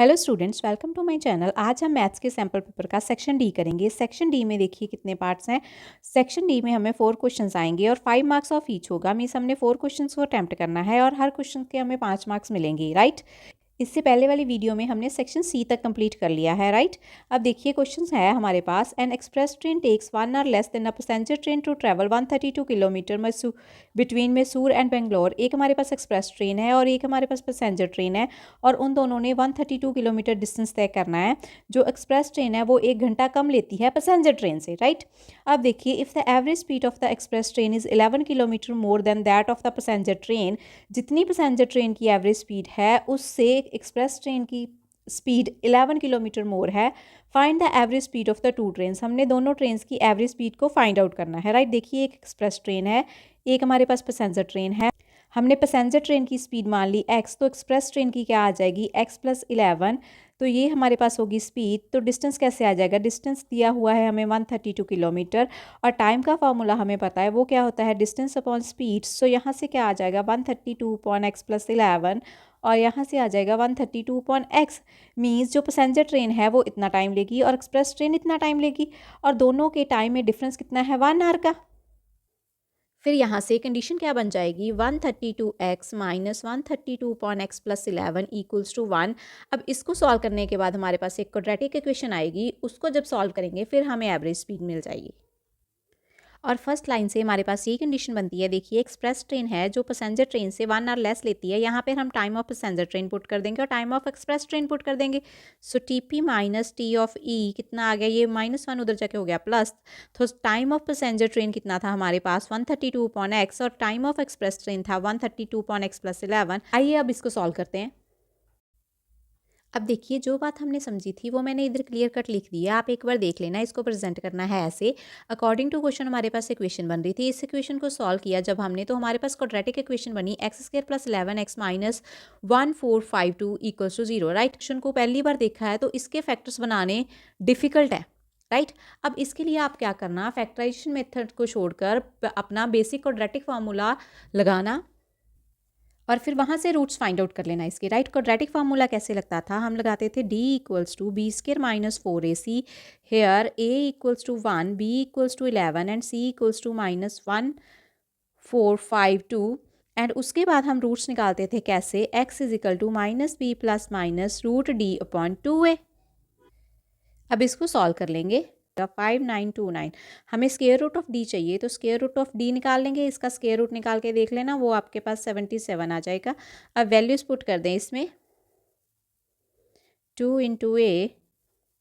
Hello students, welcome to my channel. आज हम maths के सैम्पल पेपर का सेक्शन डी करेंगे। सेक्शन डी में देखिए कितने पार्ट्स हैं। सेक्शन डी में हमें 4 क्वेश्चंस आएंगे और 5 मार्क्स ऑफ ईच होगा। मीन्स हमने 4 क्वेश्चंस को अटेम्प्ट करना है और हर क्वेश्चन के हमें 5 मार्क्स मिलेंगे, राइट। इससे पहले वाली वीडियो में हमने सेक्शन सी तक कंप्लीट कर लिया है, राइट। अब देखिए क्वेश्चन है हमारे पास। An express train takes 1 hour less than a passenger train to travel 132 kilometres between Mysore and Bangalore. एक हमारे पास एक्सप्रेस ट्रेन है और एक हमारे पास पैसेंजर ट्रेन है और उन दोनों ने 132 किलोमीटर डिस्टेंस तय करना है। जो एक्सप्रेस ट्रेन है वो 1 घंटा कम लेती है पैसेंजर ट्रेन से, राइट। अब देखिए, if the average speed of the express train is 11 kilometre more than that of the passenger train. जितनी पैसेंजर ट्रेन की एवरेज स्पीड है उससे एक्सप्रेस ट्रेन की स्पीड 11 किलोमीटर मोर है। Find the average speed of the two trains. हमने दोनों trains की average speed को फाइंड आउट करना है, राइट। देखिए, एक एक्सप्रेस ट्रेन है, एक हमारे पास पैसेंजर ट्रेन है। हमने पैसेंजर ट्रेन की स्पीड मान ली x, तो एक्सप्रेस ट्रेन की क्या आ जाएगी x + 11। तो ये हमारे पास होगी स्पीड। तो डिस्टेंस कैसे आ जाएगा? डिस्टेंस दिया हुआ है हमें 132 किलोमीटर और टाइम का फार्मूला हमें पता है, वो क्या होता है? Distance upon speed. सो यहाँ से क्या आ जाएगा? 132 अपॉन x + 11 और यहाँ से आ जाएगा 132 अपॉन x। मीन्स जो पैसेंजर ट्रेन है वो इतना टाइम लेगी और एक्सप्रेस ट्रेन इतना टाइम लेगी और दोनों के टाइम में डिफरेंस कितना है? 1 आवर का। फिर यहाँ से कंडीशन क्या बन जाएगी? 132x minus 132 upon x + 11 equals to 1। अब इसको सॉल्व करने के बाद हमारे पास एक क्वाड्रेटिक इक्वेशन आएगी, उसको जब सॉल्व करेंगे फिर हमें एवरेज स्पीड मिल जाएगी। और फर्स्ट लाइन से हमारे पास ये कंडीशन बनती है। देखिए, एक्सप्रेस ट्रेन है जो पैसेंजर ट्रेन से 1 आवर लेस लेती है। यहाँ पे हम time of passenger train put कर देंगे और time of express train put कर देंगे। सो TP माइनस टी ऑफ ई कितना आ गया? ये -1 उधर जाके हो गया प्लस। तो टाइम ऑफ पैसेंजर ट्रेन कितना था हमारे पास? 132 अपॉन एक्स और टाइम ऑफ एक्सप्रेस ट्रेन था 132 अपॉन x + 11। आइए अब इसको सॉल्व करते हैं। अब देखिए, जो बात हमने समझी थी वो मैंने इधर क्लियर कट लिख दिया, आप एक बार देख लेना। इसको प्रेजेंट करना है ऐसे। अकॉर्डिंग टू क्वेश्चन हमारे पास इक्वेशन बन रही थी। इस इक्वेशन को सॉल्व किया जब हमने, तो हमारे पास क्वाड्रेटिक इक्वेशन बनी x² + 11x minus 1452 equals to 0, right. Question को पहली बार देखा है तो इसके फैक्टर्स बनाने डिफिकल्ट है, राइट। अब इसके लिए आप क्या करना, फैक्टराइजेशन मेथड को छोड़कर अपना बेसिक क्वाड्रेटिक फार्मूला लगाना और फिर वहाँ से रूट्स फाइंड आउट कर लेना इसके, राइट। क्वाड्रेटिक फार्मूला कैसे लगता था? हम लगाते थे d = b² - 4ac here a = 1, b = 11 and c = -1452। And उसके बाद हम रूट्स निकालते थे कैसे? x = -b + √d/2a। अब इसको सॉल्व कर लेंगे। 5929 हमें स्क्वायर रूट ऑफ डी चाहिए, तो स्क्वायर रूट ऑफ डी निकाल लेंगे। इसका स्क्वायर रूट निकाल के देख लेना, वो आपके पास 77 आ जाएगा। अब वैल्यूज पुट कर दें इसमें। 2 × a,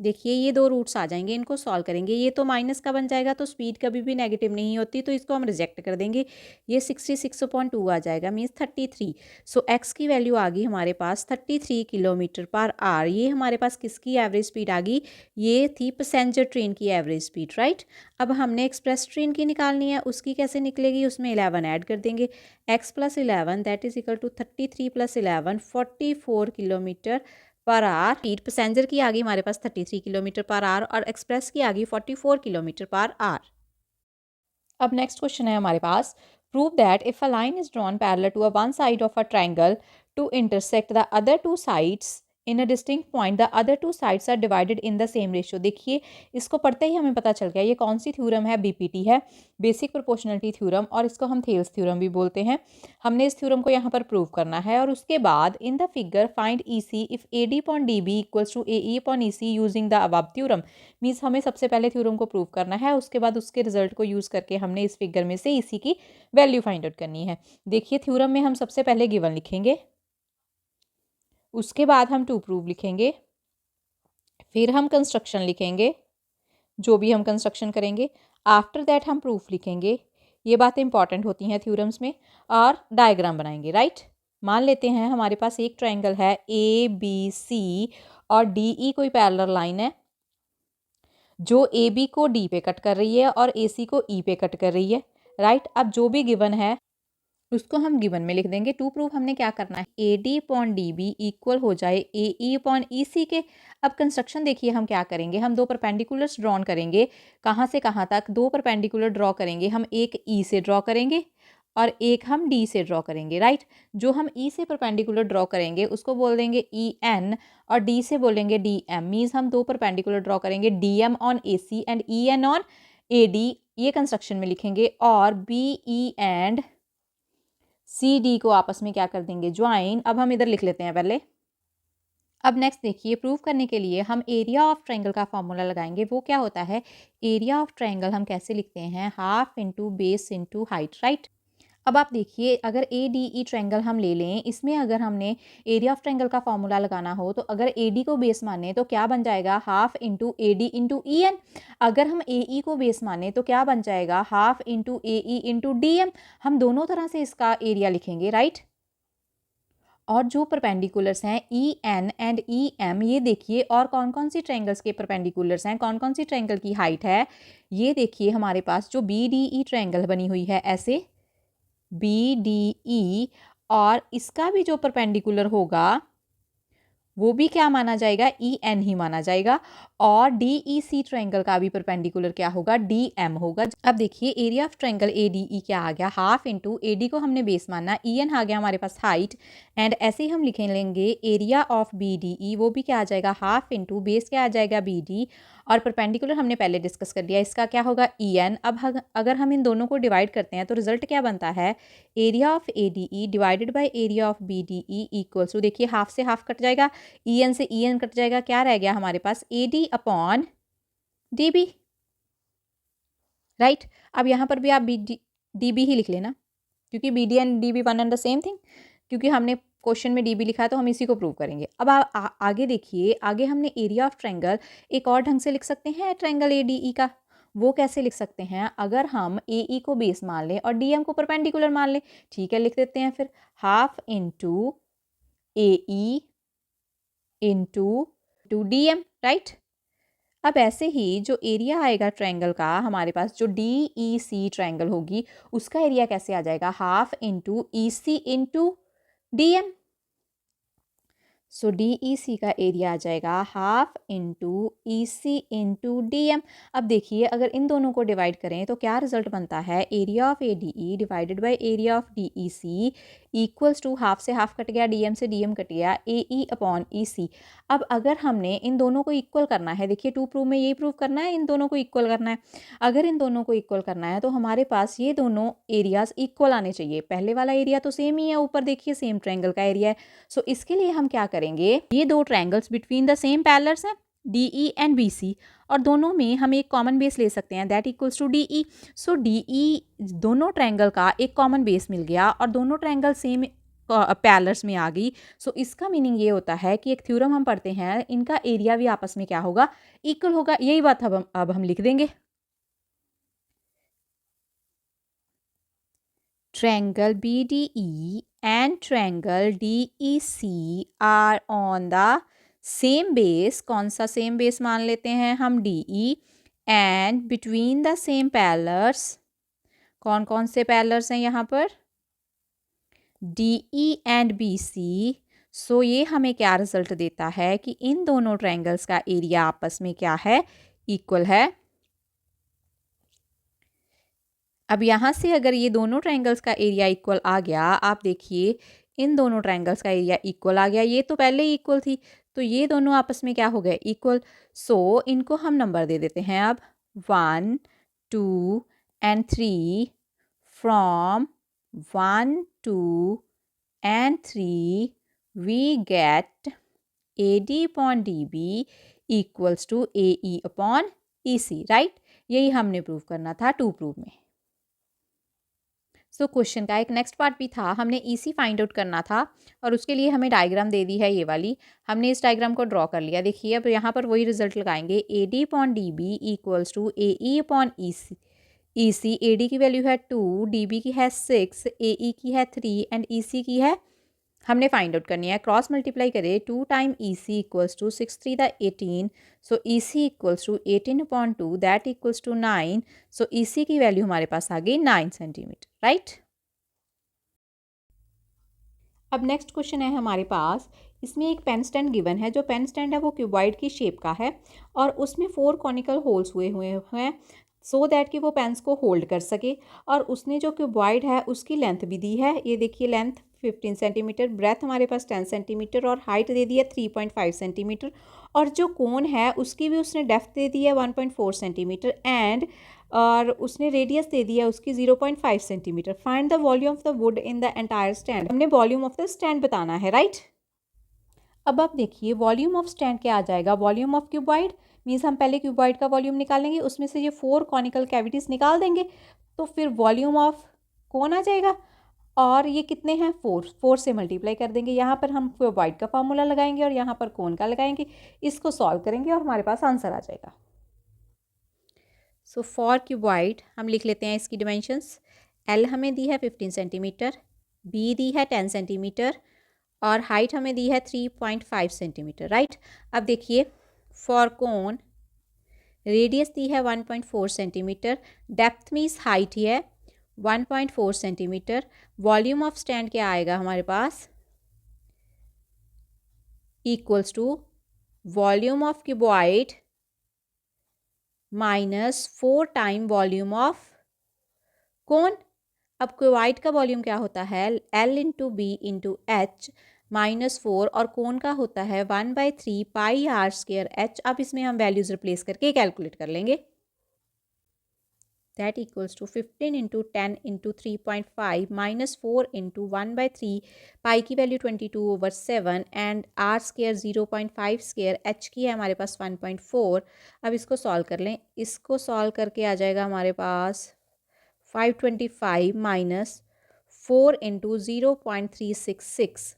देखिए ये दो रूट्स आ जाएंगे, इनको सॉल्व करेंगे। ये तो माइनस का बन जाएगा, तो स्पीड कभी भी नेगेटिव नहीं होती, तो इसको हम रिजेक्ट कर देंगे। ये 66/2 आ जाएगा, मीन्स 33। सो x की वैल्यू आ गई हमारे पास 33 km/h। ये हमारे पास किसकी एवरेज स्पीड आ गई? ये थी पैसेंजर ट्रेन की एवरेज स्पीड, राइट। अब हमने एक्सप्रेस ट्रेन की निकालनी है, उसकी कैसे निकलेगी? उसमें 11 ऐड कर देंगे। x + 11 that is equal to 33 + 11 44 km/h। Speed passenger की आ गई हमारे पास 33 km/h और एक्सप्रेस की आ गई 44 km/h। अब नेक्स्ट क्वेश्चन है हमारे पास। Prove that if a line is drawn parallel to a one side of a triangle to intersect the other two sides in a distinct point, the other two sides are divided in the same ratio. देखिए, इसको पढ़ते ही हमें पता चल गया ये कौन सी theorem है? BPT है, बेसिक प्रोपोर्शनलिटी थ्योरम, और इसको हम थेल्स थ्योरम भी बोलते हैं। हमने इस थ्योरम को यहाँ पर प्रूव करना है और उसके बाद in the figure find EC if AD/DB = AE/EC using the above theorem. Means हमें सबसे पहले थ्योरम को प्रूव करना है, उसके बाद उसके रिजल्ट को यूज़ करके हमने इस फिगर में से EC की वैल्यू फाइंड आउट करनी है। देखिए, थ्योरम में हम सबसे पहले गिवन लिखेंगे, उसके बाद हम टू प्रूव लिखेंगे, फिर हम कंस्ट्रक्शन लिखेंगे, जो भी हम कंस्ट्रक्शन करेंगे। आफ्टर दैट हम प्रूफ लिखेंगे। ये बातें इंपॉर्टेंट होती हैं थ्योरम्स में। और डायग्राम बनाएंगे, राइट। मान लेते हैं हमारे पास एक ट्रायंगल है ABC और DE कोई पैरेलल लाइन है जो AB को D पे कट कर रही है और AC को E पे कट कर रही है, राइट। अब जो भी गिवन है उसको हम गिवन में लिख देंगे। टू प्रूफ हमने क्या करना है? AD/DB इक्वल हो जाए AE/EC के। अब कंस्ट्रक्शन देखिए हम क्या करेंगे, हम दो परपेंडिकुलर्स ड्रॉन करेंगे। कहाँ से कहाँ तक? दो परपेंडिकुलर ड्रॉ करेंगे हम, एक E से ड्रॉ करेंगे और एक हम डी से ड्रॉ करेंगे, राइट। जो हम ई से परपेंडिकुलर ड्रॉ करेंगे उसको बोल देंगे ई एन, और डी से बोलेंगे डी एम। मीन्स हम दो परपेंडिकुलर ड्रॉ करेंगे, D M on A C and E N on A D, ये कंस्ट्रक्शन में लिखेंगे। और B E and C D को आपस में क्या कर देंगे, ज्वाइन। अब हम इधर लिख लेते हैं पहले। अब नेक्स्ट देखिए, प्रूव करने के लिए हम एरिया ऑफ ट्रायंगल का फॉर्मूला लगाएंगे। वो क्या होता है, एरिया ऑफ ट्रायंगल हम कैसे लिखते हैं, half into base into height, right. अब आप देखिए, अगर ए डी ई ट्रायंगल हम ले लें, इसमें अगर हमने एरिया ऑफ ट्रायंगल का फॉर्मूला लगाना हो तो अगर ए डी को बेस माने तो क्या बन जाएगा, half into A D into E N. अगर हम ए ई को बेस माने तो क्या बन जाएगा, half into A E into D M. हम दोनों तरह से इसका एरिया लिखेंगे, राइट। और जो परपेंडिकुलर्स हैं E N and E M, ये देखिए, और कौन कौन सी ट्रायंगल्स के परपेंडिकुलर्स हैं, कौन कौन सी ट्रायंगल की हाइट है, ये देखिए। हमारे पास जो बी डी ई ट्रायंगल बनी हुई है ऐसे बी डी ई, और इसका भी जो परपेंडिकुलर होगा वो भी क्या माना जाएगा, ई एन ही माना जाएगा। और डी ई सी ट्रायंगल का भी परपेंडिकुलर क्या होगा, डी एम होगा। अब देखिए, area of triangle A D ई क्या आ गया, हाफ इंटू ए डी को हमने बेस माना, ई एन आ गया हमारे पास हाइट, एंड ऐसे ही हम लिखे लेंगे area of B D E, वो भी क्या आ जाएगा, हाफ इंटू बेस क्या आ जाएगा, बी डी, और परपेंडिकुलर हमने पहले डिस्कस कर लिया, इसका क्या होगा, ई एन। अब अगर हम इन दोनों को डिवाइड करते हैं तो रिजल्ट क्या बनता है, area of A D E divided by area of B D E equals to, देखिए हाफ से हाफ कट जाएगा, ई एन से ई एन कट जाएगा, क्या रह गया हमारे पास, A D upon D B, right. अब यहाँ पर भी आप बी डी बी ही लिख लेना, क्योंकि B D and D B one and the same thing, क्योंकि हमने क्वेश्चन में डी बी लिखा है तो हम इसी को प्रूव करेंगे। अब आगे देखिए, आगे हमने एरिया ऑफ ट्रायंगल एक और ढंग से लिख सकते हैं ट्रायंगल ए डी ई का। वो कैसे लिख सकते हैं, अगर हम ए ई को बेस मान लें और डी एम को परपेंडिकुलर मान लें, ठीक है, लिख देते हैं फिर, half into A E into D M, right. अब ऐसे ही जो एरिया आएगा ट्रायंगल का हमारे पास, जो डी ई सी ट्रायंगल होगी उसका एरिया कैसे आ जाएगा, हाफ इंटू ई सी इंटू डी एम। सो डी ई सी का एरिया आ जाएगा हाफ इंटू ई सी इंटू डी एम। अब देखिए, अगर इन दोनों को डिवाइड करें तो क्या रिजल्ट बनता है, area of A D E divided by area of D E C equals to, half से हाफ कट गया, डी एम से डी एम कट गया, ए ई अपॉन ई सी। अब अगर हमने इन दोनों को इक्वल करना है, देखिए टू प्रूव में यही प्रूव करना है, इन दोनों को इक्वल करना है। अगर इन दोनों को इक्वल करना है तो हमारे पास ये दोनों एरियाज इक्वल आने चाहिए। पहले वाला एरिया तो सेम ही है, ऊपर देखिए सेम ट्रायंगल का एरिया है। सो इसके लिए हम क्या करेंगे, ये दो triangles between the same parallels हैं, D E and B C, और दोनों में हम एक कॉमन बेस ले सकते हैं, that equals to D E. So D E, दोनों ट्रायंगल का एक कॉमन बेस मिल गया और दोनों ट्रायंगल सेम पैरेलल्स में आ गई। सो इसका मीनिंग ये होता है कि एक थ्योरम हम पढ़ते हैं, इनका एरिया भी आपस में क्या होगा, इक्वल होगा। यही बात अब हम लिख देंगे, triangle BDE and triangle DEC are on the same base। कौन सा सेम बेस मान लेते हैं हम, DE, and between the same parallels, कौन कौन से पैरेलल्स हैं यहाँ पर, DE and BC। सो ये हमें क्या रिजल्ट देता है कि इन दोनों ट्रायंगल्स का एरिया आपस में क्या है, इक्वल है। अब यहाँ से अगर ये दोनों ट्रायंगल्स का एरिया इक्वल आ गया, आप देखिए इन दोनों ट्रायंगल्स का एरिया इक्वल आ गया, ये तो पहले ही इक्वल थी, तो ये दोनों आपस में क्या हो गए, इक्वल। सो इनको हम नंबर दे देते हैं अब 1 2 and 3। From 1 2 and 3 we get AD upon DB equals to AE upon EC, right. यही हमने प्रूव करना था टू प्रूव में। सो क्वेश्चन का एक नेक्स्ट पार्ट भी था, हमने EC फाइंड आउट करना था और उसके लिए हमें डायग्राम दे दी है ये वाली। हमने इस डायग्राम को ड्रॉ कर लिया, देखिए अब यहाँ पर वही रिजल्ट लगाएंगे, AD upon DB equals to AE upon EC। AD की वैल्यू है 2, DB की है 6, AE की है 3 एंड EC की है, हमने फाइंड आउट करनी है। क्रॉस मल्टीप्लाई करें, 2 time EC equals to 6 3 the 18। So EC equals to 18 upon 2 that equals to 9। So EC की वैल्यू हमारे पास आ गई 9 सेंटीमीटर, राइट। अब नेक्स्ट क्वेश्चन है हमारे पास, इसमें एक पेन स्टैंड गिवन है। जो पेन स्टैंड है वो क्यूबॉइड की शेप का है और उसमें 4 कॉनिकल होल्स हुए हैं। सो दैट कि वो पेन्स को होल्ड कर सके। और उसने जो क्यूबॉइड है उसकी लेंथ भी दी है, ये देखिए लेंथ 15 सेंटीमीटर, ब्रेथ हमारे पास 10 सेंटीमीटर और हाइट दे दी है 3.5 सेंटीमीटर। और जो कोन है उसकी भी उसने डेप्थ दे दी है 1.4 सेंटीमीटर एंड और उसने रेडियस दे दी है उसकी 0.5 centimetre. Find the volume of the would in the entire stand, हमने वॉल्यूम ऑफ द स्टैंड बताना है, राइट। अब आप देखिए वॉल्यूम ऑफ स्टैंड क्या आ जाएगा, वॉल्यूम ऑफ क्यूबॉइड मीन्स हम पहले क्यूबॉइड का वॉल्यूम निकालेंगे, उसमें से ये 4 कॉनिकल कैविटीज़ निकाल देंगे, तो फिर वॉल्यूम ऑफ कोन आ जाएगा। और ये कितने हैं 4 से मल्टीप्लाई कर देंगे, यहाँ पर हम क्यूबॉइड का फार्मूला लगाएंगे और यहाँ पर कोन का लगाएंगे, इसको सॉल्व करेंगे और हमारे पास आंसर आ जाएगा। सो फॉर क्यूबॉइड हम लिख लेते हैं इसकी डिमेंशंस। एल हमें दी है 15 सेंटीमीटर, बी दी है 10 सेंटीमीटर और हाइट हमें दी है 3.5 सेंटीमीटर, राइट। अब देखिए फॉर कोन रेडियस दी है 1.4 सेंटीमीटर, डेप्थ मीन्स हाइट ही है 1.4 सेंटीमीटर। वॉल्यूम ऑफ स्टैंड क्या आएगा हमारे पास, equals to volume of cuboid minus 4 time volume of cone. अब क्यूबॉइड का वॉल्यूम क्या होता है, L into B into H -4 और कोन का होता है 1/3 पाई आर स्क्वायर एच। अब इसमें हम वैल्यूज रिप्लेस करके कैलकुलेट कर लेंगे। That equals to 15 into 10 into 3.5 -4 into 1/3 pi की value 22/7 and R square 0.5 square H की है हमारे पास 1.4। अब इसको सॉल्व कर लें, इसको सॉल्व करके आ जाएगा हमारे पास 525 माइनस 4 इंटू 0.366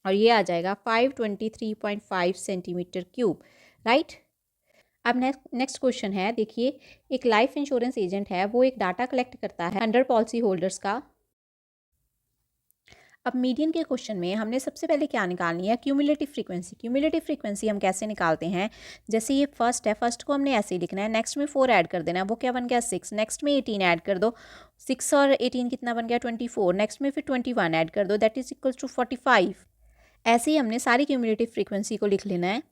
और ये आ जाएगा 523.5 सेंटीमीटर क्यूब, राइट। अब नेक्स्ट क्वेश्चन है, देखिए एक लाइफ इंश्योरेंस एजेंट है, वो एक डाटा कलेक्ट करता है 100 पॉलिसी होल्डर्स का। अब मीडियन के क्वेश्चन में हमने सबसे पहले क्या निकालनी है, क्यूमुलेटिव फ्रीक्वेंसी। क्यूमुलेटिव फ्रीक्वेंसी हम कैसे निकालते हैं, जैसे ये फर्स्ट है, फर्स्ट को हमने ऐसे ही लिखना है, नेक्स्ट में 4 ऐड कर देना है, वो क्या बन गया 6, नेक्स्ट में 18 ऐड कर दो, 6 और 18 कितना बन गया 24, नेक्स्ट में फिर 21 ऐड कर दो, दैट इज इक्वल्स टू 45। ऐसे ही हमने सारी क्यूमुलेटिव फ्रीक्वेंसी को लिख लेना है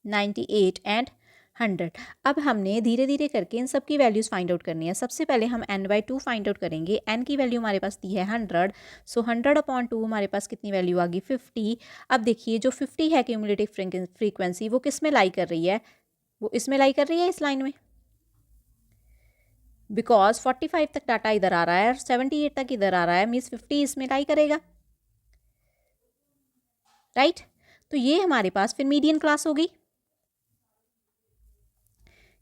98 एंड 100। अब हमने धीरे धीरे करके इन सब की वैल्यूज़ फाइंड आउट करनी है। सबसे पहले हम n/2 फाइंड आउट करेंगे। n की वैल्यू हमारे पास दी है 100, सो 100/2 हमारे पास कितनी वैल्यू आ गई 50। अब देखिए जो 50 है क्यूमुलेटिव फ्रीक्वेंसी वो किस में लाई कर रही है, वो इसमें लाई कर रही है, इस लाइन में, बिकॉज 45 तक डाटा इधर आ रहा है और 78 तक इधर आ रहा है, मीन्स 50 इसमें लाई करेगा, राइट। तो ये हमारे पास फिर मीडियन क्लास होगी,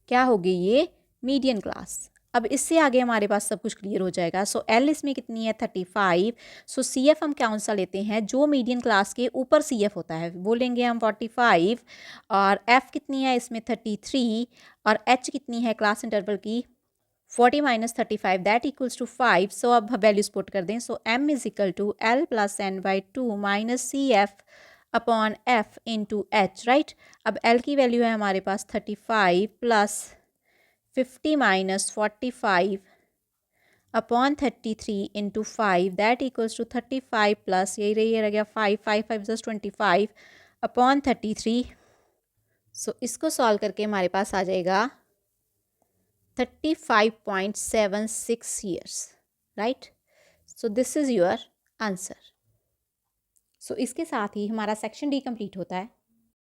क्या होगी ये मीडियन क्लास। अब इससे आगे हमारे पास सब कुछ क्लियर हो जाएगा। सो एल इसमें कितनी है 35, सो सी एफ हम कौन सा लेते हैं, जो मीडियन क्लास के ऊपर सी एफ होता है वो लेंगे हम 45, और एफ कितनी है इसमें 33 और एच कितनी है क्लास इंटरवल की 40 - 35 दैट इक्वल्स टू 5। सो अब वैल्यूज पुट कर दें, so m is equal to L + n/2 minus C F upon F into H, right. अब L की वैल्यू है हमारे पास 35 plus 50 minus 45 upon 33 into 5 that equals to 35 plus यही रह गया 5, 5 5 + 25 अपॉन 33। सो इसको सॉल्व करके हमारे पास आ जाएगा 35.76 years, right? So this is your answer. So इसके साथ ही हमारा सेक्शन डी कंप्लीट होता है।